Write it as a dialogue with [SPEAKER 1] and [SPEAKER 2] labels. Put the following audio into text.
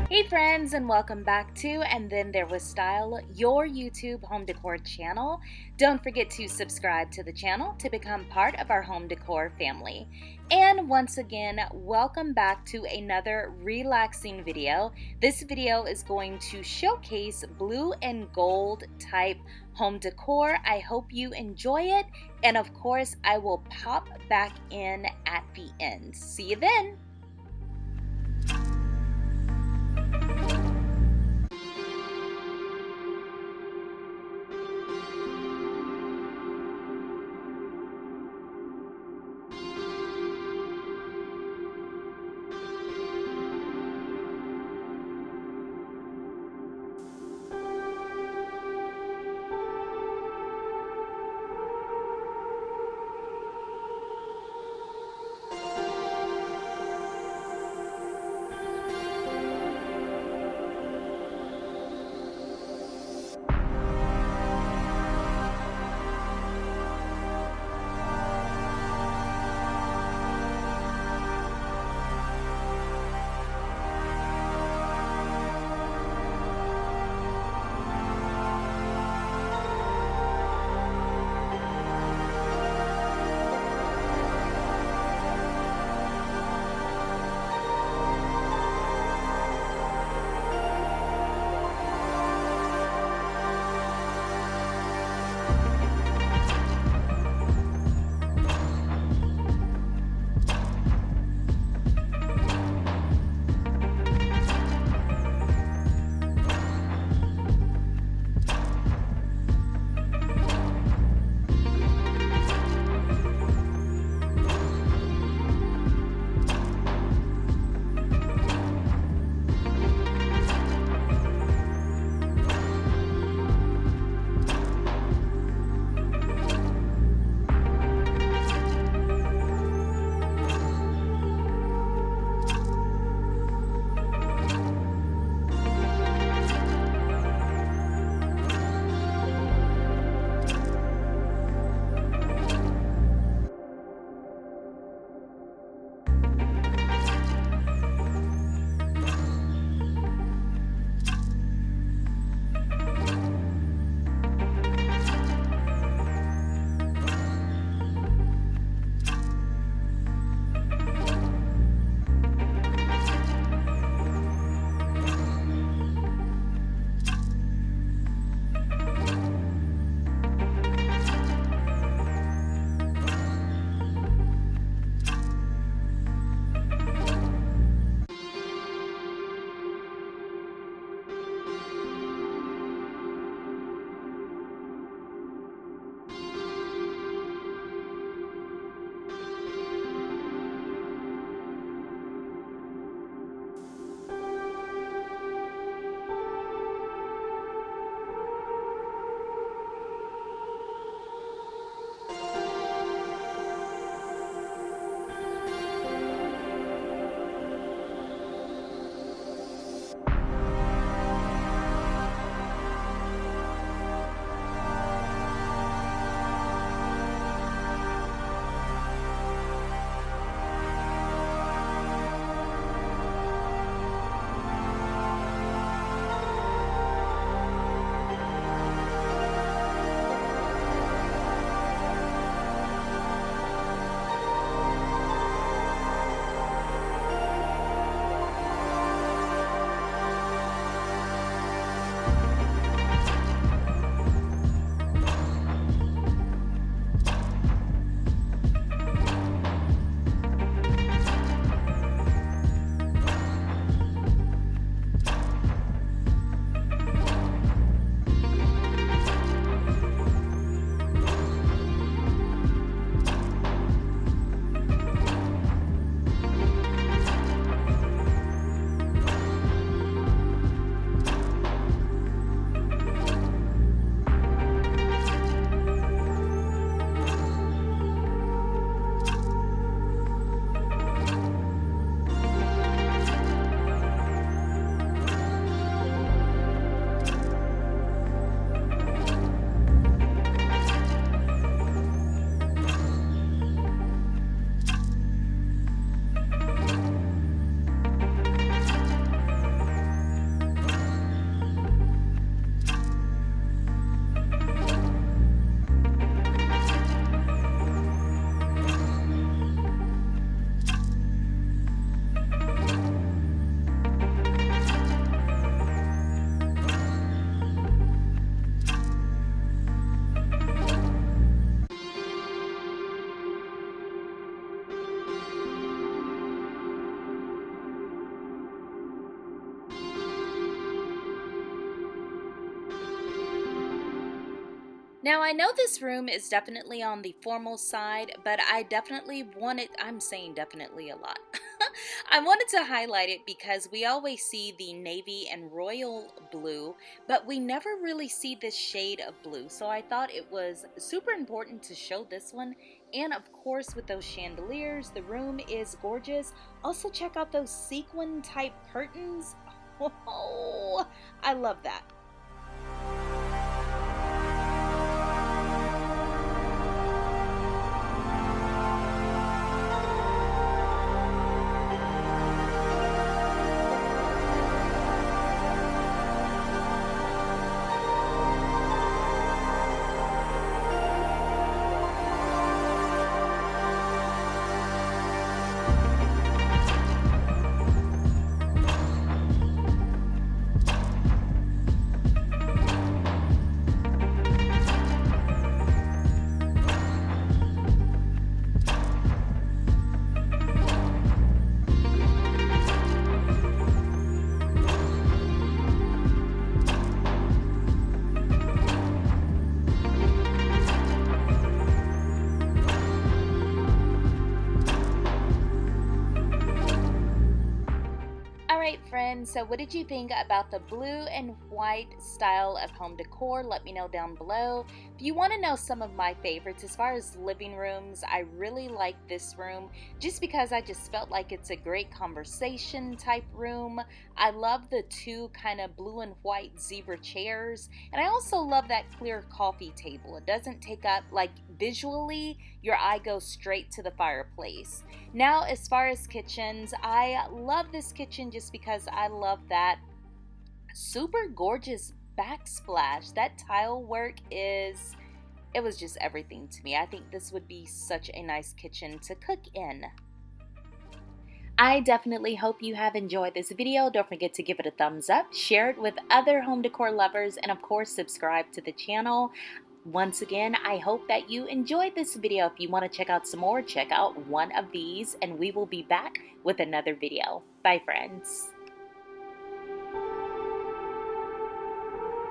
[SPEAKER 1] Hey friends, and welcome back to And Then There Was Style, your YouTube home decor channel. Don't forget to subscribe to the channel to become part of our home decor family. And once again, welcome back to another relaxing video. This video is going to showcase blue and gold type home decor. I hope you enjoy it, and of course, I will pop back in at the end. See you then. Now, I know this room is definitely on the formal side, but I definitely wanted, I'm saying definitely a lot. I wanted to highlight it because we always see the navy and royal blue, but we never really see this shade of blue. So I thought it was super important to show this one. And of course, with those chandeliers, the room is gorgeous. Also, check out those sequin type curtains. Oh, I love that. Alright friends, so what did you think about the blue and white style of home decor? Let me know down below. If you want to know some of my favorites as far as living rooms, I really like this room just because I just felt like it's a great conversation type room. I love the two kind of blue and white zebra chairs, and I also love that clear coffee table. It doesn't take up, like visually, your eye goes straight to the fireplace. Now, as far as kitchens, I love this kitchen just because I love that super gorgeous backsplash. That tile work is, it was just everything to me. I think this would be such a nice kitchen to cook in. I definitely hope you have enjoyed this video. Don't forget to give it a thumbs up, share it with other home decor lovers, and of course subscribe to the channel. Once again, I hope that you enjoyed this video. If you want to check out some more, check out one of these, and we will be back with another video. Bye, friends.